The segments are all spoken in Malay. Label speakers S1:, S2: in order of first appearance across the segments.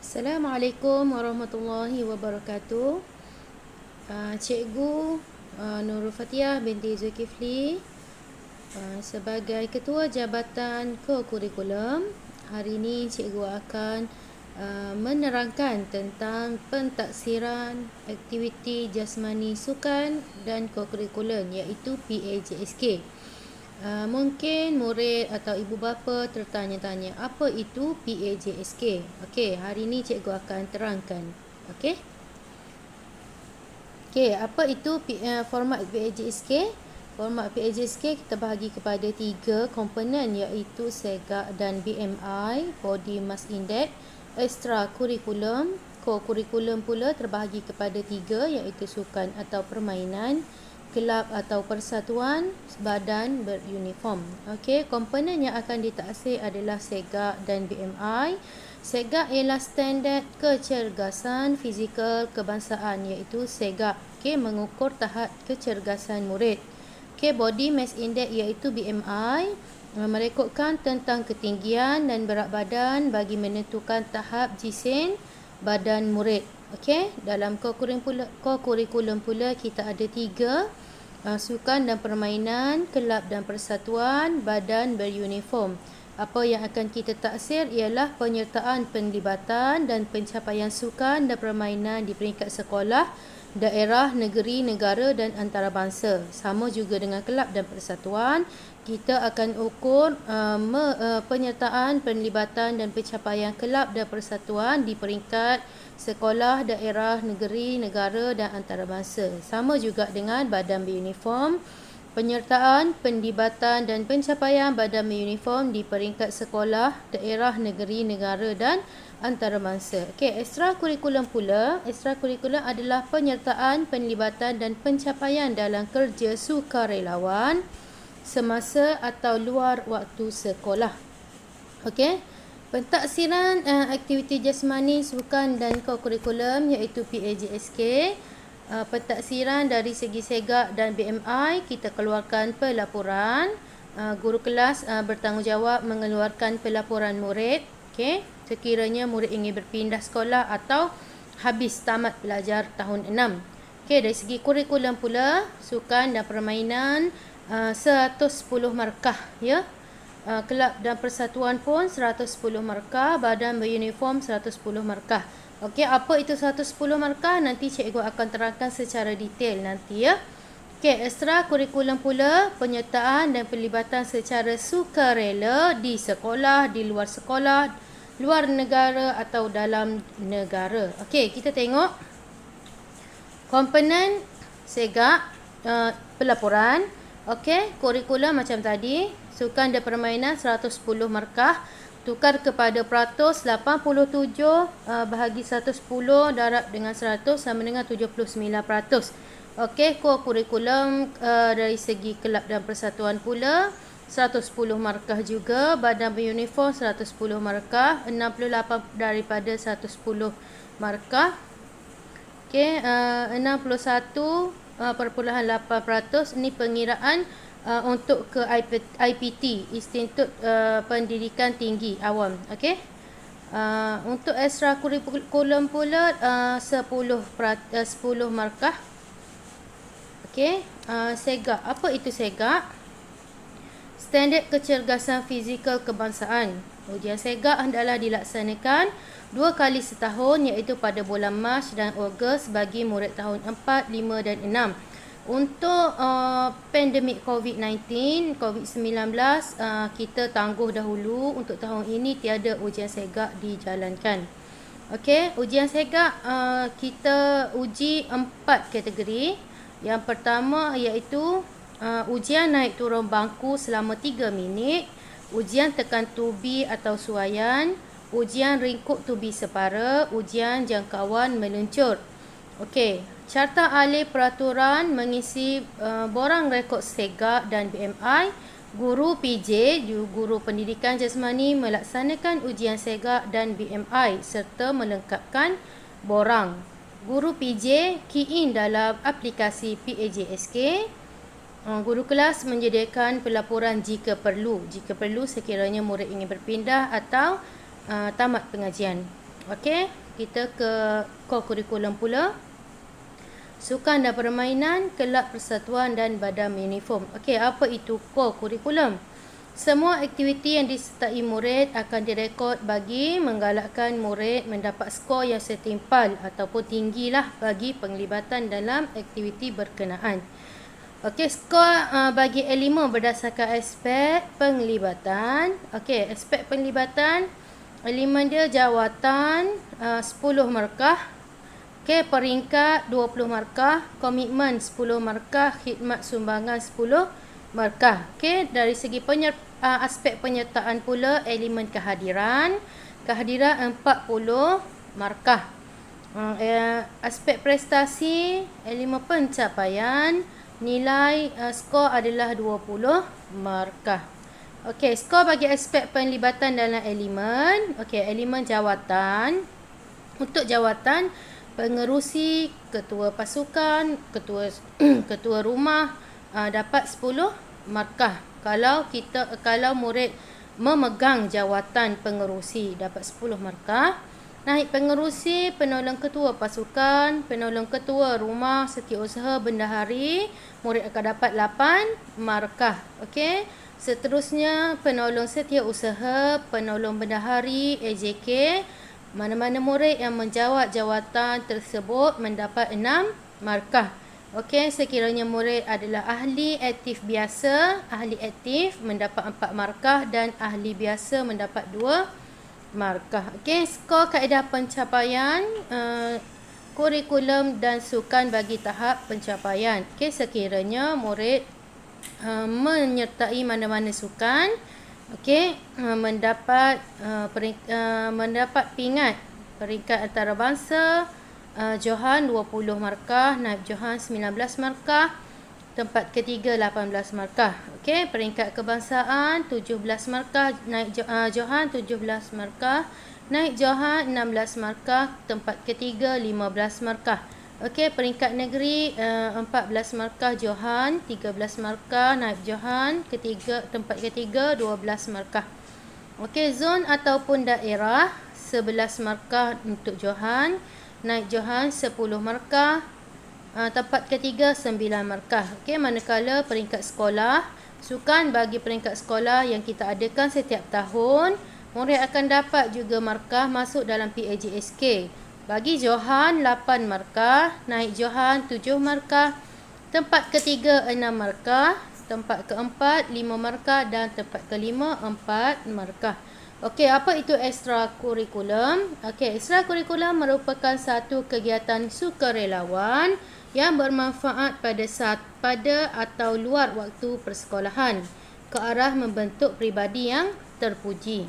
S1: Assalamualaikum warahmatullahi wabarakatuh. Cikgu Nurul Fathiah binti Zulkifli sebagai Ketua Jabatan Co-Kurikulum. Hari ini cikgu akan menerangkan tentang pentaksiran aktiviti jasmani sukan dan co-kurikulum, iaitu PAJSK. Mungkin murid atau ibu bapa tertanya-tanya, apa itu PAJSK? Okey, hari ini cikgu akan terangkan. Okey. Okey, apa itu format PAJSK? Format PAJSK kita bahagi kepada 3 komponen, iaitu SEGAK dan BMI, Body Mass Index. Extra kurikulum, co-kurikulum pula terbahagi kepada 3, iaitu sukan atau permainan, kelab atau persatuan, badan beruniform. Okey, komponen yang akan ditaksir adalah SEGAK dan BMI. SEGAK ialah standard kecergasan fizikal kebangsaan, iaitu SEGAK. Okey, mengukur tahap kecergasan murid. Okey, Body Mass Index iaitu BMI, merekodkan tentang ketinggian dan berat badan bagi menentukan tahap jisim badan murid. Okey, dalam co-kurikulum pula kita ada 3, sukan dan permainan, kelab dan persatuan, badan beruniform. Apa yang akan kita taksir ialah penyertaan penlibatan dan pencapaian sukan dan permainan di peringkat sekolah, daerah, negeri, negara dan antarabangsa. Sama juga dengan kelab dan persatuan, kita akan ukur penyertaan penlibatan dan pencapaian kelab dan persatuan di peringkat sekolah, daerah, negeri, negara dan antarabangsa. Sama juga dengan badan beruniform, penyertaan penlibatan dan pencapaian badan beruniform di peringkat sekolah, daerah, negeri, negara dan antarabangsa. Okey, ekstrakurikulam pula. Ekstrakurikulam adalah penyertaan penlibatan dan pencapaian dalam kerja sukarelawan semasa atau luar waktu sekolah. Okey, pentaksiran aktiviti jasmani sukan dan co-kurikulum iaitu PAJSK. Pentaksiran dari segi SEGAK dan BMI, kita keluarkan pelaporan. Guru kelas bertanggungjawab mengeluarkan pelaporan murid. Okey, sekiranya murid ingin berpindah sekolah atau habis tamat belajar tahun 6. Okey, dari segi kurikulum pula, sukan dan permainan 110 markah, ya. Kelab dan persatuan pun 110 markah, badan beruniform 110 markah. Okey, apa itu 110 markah? Nanti cikgu akan terangkan secara detail nanti, ya. Okey, ekstra kurikulum pula penyertaan dan pelibatan secara sukarela di sekolah, di luar sekolah, luar negara atau dalam negara. Okey, kita tengok komponen SEGAK, pelaporan. Okey, kurikulum macam tadi, sukan dan permainan 110 markah, tukar kepada peratus 87 bahagi 110 darab dengan 100 sama dengan 79%. Okey, kurikulum dari segi kelab dan persatuan pula 110 markah juga, badan beruniform 110 markah, 68 daripada 110 markah. Okey, 61.8% ni pengiraan untuk ke IPT, Institut Pendidikan Tinggi Awam. Okey. Untuk ekstra kurikulum pula 10 markah. Okey, SEGAK. Apa itu SEGAK? Standard Kecergasan Fizikal Kebangsaan. Ujian SEGAK hendaklah dilaksanakan 2 kali setahun, iaitu pada bulan Mac dan Ogos bagi murid tahun 4, 5 dan 6. Untuk pandemik COVID-19, kita tangguh dahulu. Untuk tahun ini tiada ujian SEGAK dijalankan. Okey, ujian SEGAK kita uji 4 kategori. Yang pertama iaitu ujian naik turun bangku selama 3 minit, ujian tekan tubi atau suaian, ujian ringkuk tubi separa, ujian jangkauan meluncur. Okey, carta alih peraturan mengisi borang rekod SEGAK dan BMI. Guru PJ, Guru Pendidikan Jasmani, melaksanakan ujian SEGAK dan BMI serta melengkapkan borang. Guru PJ key in dalam aplikasi PAJSK. Guru kelas menyediakan pelaporan jika perlu. Jika perlu sekiranya murid ingin berpindah atau tamat pengajian. Okey, kita ke core kurikulum pula. Sukan dan permainan, kelab persatuan dan badan uniform. Okey, apa itu core kurikulum? Semua aktiviti yang disertai murid akan direkod bagi menggalakkan murid mendapat skor yang setimpal ataupun tinggilah bagi penglibatan dalam aktiviti berkenaan. Okey, skor bagi elemen berdasarkan aspek penglibatan. Okey, aspek penglibatan, elemen dia jawatan 10 markah. Okey, peringkat 20 markah, komitmen 10 markah, khidmat sumbangan 10 markah. Okey, dari segi aspek penyertaan pula, elemen kehadiran 40 markah. Aspek prestasi, elemen pencapaian, nilai skor adalah 20 markah. Okey, skor bagi aspek penlibatan dalam elemen. Okey, elemen jawatan. Untuk jawatan, pengerusi, ketua pasukan, ketua rumah dapat 10 markah. Kalau murid memegang jawatan pengerusi dapat 10 markah. Naib pengerusi, penolong ketua pasukan, penolong ketua rumah, setiausaha, bendahari, murid akan dapat 8 markah. Okey. Seterusnya, penolong setiausaha, penolong bendahari, AJK. Mana-mana murid yang menjawat jawatan tersebut mendapat 6 markah. Okey, sekiranya murid adalah ahli aktif biasa, ahli aktif mendapat 4 markah dan ahli biasa mendapat 2 markah. Okey, skor kaedah pencapaian, kurikulum dan sukan bagi tahap pencapaian. Okey, sekiranya murid menyertai mana-mana sukan, okey, mendapat pingat peringkat antarabangsa, Johan 20 markah, naib Johan 19 markah, tempat ketiga 18 markah. Okey, peringkat kebangsaan 17 markah, naib Johan 17 markah, naib Johan 16 markah, tempat ketiga 15 markah. Okey, peringkat negeri 14 markah Johan, 13 markah naib Johan, tempat ketiga 12 markah. Okey, zon ataupun daerah 11 markah untuk Johan, naib Johan 10 markah, tempat ketiga 9 markah. Okey, manakala peringkat sekolah, sukan bagi peringkat sekolah yang kita adakan setiap tahun, murid akan dapat juga markah masuk dalam PAJSK. Bagi Johan 8 markah, naib Johan 7 markah, tempat ketiga 6 markah, tempat keempat 5 markah dan tempat kelima 4 markah. Okey, apa itu ekstrakurikulum? Okey, ekstrakurikulum merupakan satu kegiatan sukarelawan yang bermanfaat pada atau luar waktu persekolahan ke arah membentuk peribadi yang terpuji.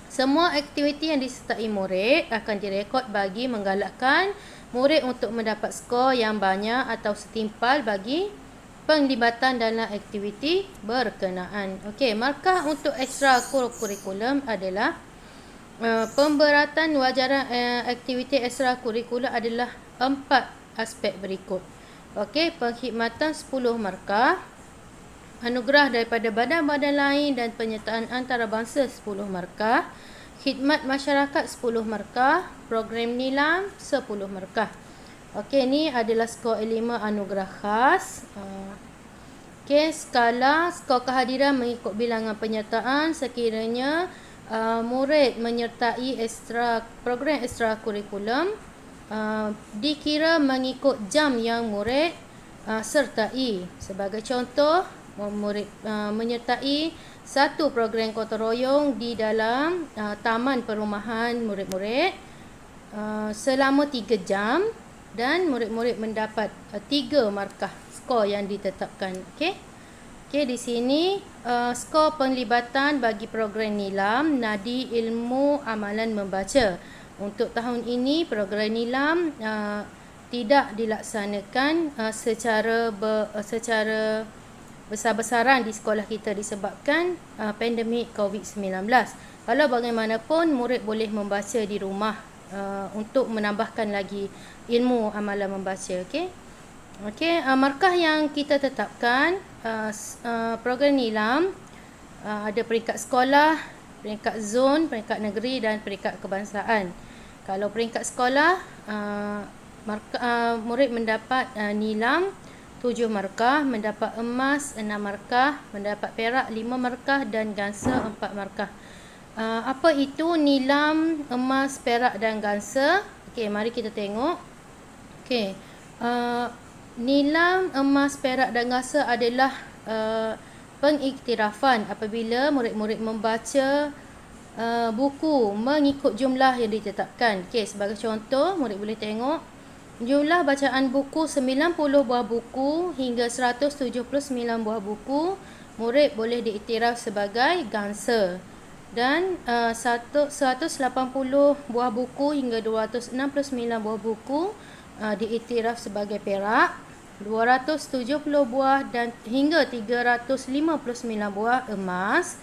S1: Semua aktiviti yang disertai murid akan direkod bagi menggalakkan murid untuk mendapat skor yang banyak atau setimpal bagi penglibatan dalam aktiviti berkenaan. Okey, markah untuk ekstrakurikulum adalah pemberatan wajaran aktiviti ekstrakurikulum adalah 4 aspek berikut. Okey, pengkhidmatan 10 markah, anugerah daripada badan-badan lain dan penyertaan antarabangsa 10 markah, khidmat masyarakat 10 markah, program nilam 10 markah. Okey, ni adalah skor elemen anugerah khas. Okey, skala skor kehadiran mengikut bilangan penyertaan. Sekiranya murid menyertai program ekstrakurikulum, dikira mengikut jam yang murid sertai. Sebagai contoh, murid menyertai satu program gotong royong di dalam taman perumahan murid-murid selama 3 jam dan murid-murid mendapat 3 markah skor yang ditetapkan. Okey. Okey, di sini skor penglibatan bagi program nilam Nadi Ilmu Amalan Membaca. Untuk tahun ini program nilam tidak dilaksanakan secara besar-besaran di sekolah kita disebabkan pandemik COVID-19. Kalau bagaimanapun murid boleh membaca di rumah untuk menambahkan lagi ilmu amalan membaca. Okey. Okey, markah yang kita tetapkan program nilam ada peringkat sekolah, peringkat zon, peringkat negeri dan peringkat kebangsaan. Kalau peringkat sekolah, murid mendapat nilam 7 markah, mendapat emas 6 markah, mendapat perak 5 markah dan gansa 4 markah. Apa itu nilam, emas, perak dan gansa? Okey, mari kita tengok. Okey. Nilam, emas, perak dan gansa adalah pengiktirafan apabila murid-murid membaca buku mengikut jumlah yang ditetapkan. Okey, sebagai contoh, murid boleh tengok jumlah bacaan buku 90 buah buku hingga 179 buah buku, murid boleh diiktiraf sebagai gansa. Dan 180 buah buku hingga 269 buah buku diiktiraf sebagai perak, 270 buah dan hingga 359 buah emas,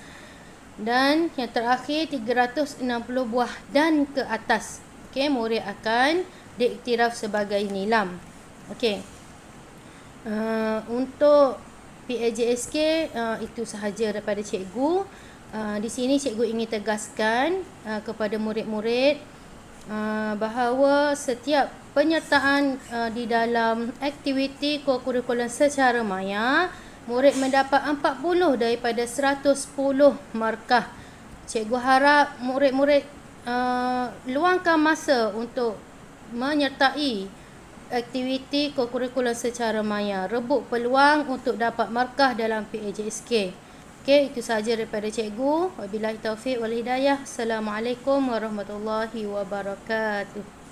S1: dan yang terakhir 360 buah dan ke atas. Okey, murid akan diiktiraf sebagai nilam. Okey. Untuk PAJSK itu sahaja daripada cikgu. Di sini cikgu ingin tegaskan kepada murid-murid bahawa setiap penyertaan di dalam aktiviti kokurikulum secara maya, murid mendapat 40 daripada 110 markah. Cikgu harap murid-murid luangkan masa untuk menyertai aktiviti kokurikulum secara maya. Rebut peluang untuk dapat markah dalam PAJSK. Okey, itu sahaja daripada cikgu. Wabillahi taufiq wal hidayah. Assalamualaikum warahmatullahi wabarakatuh.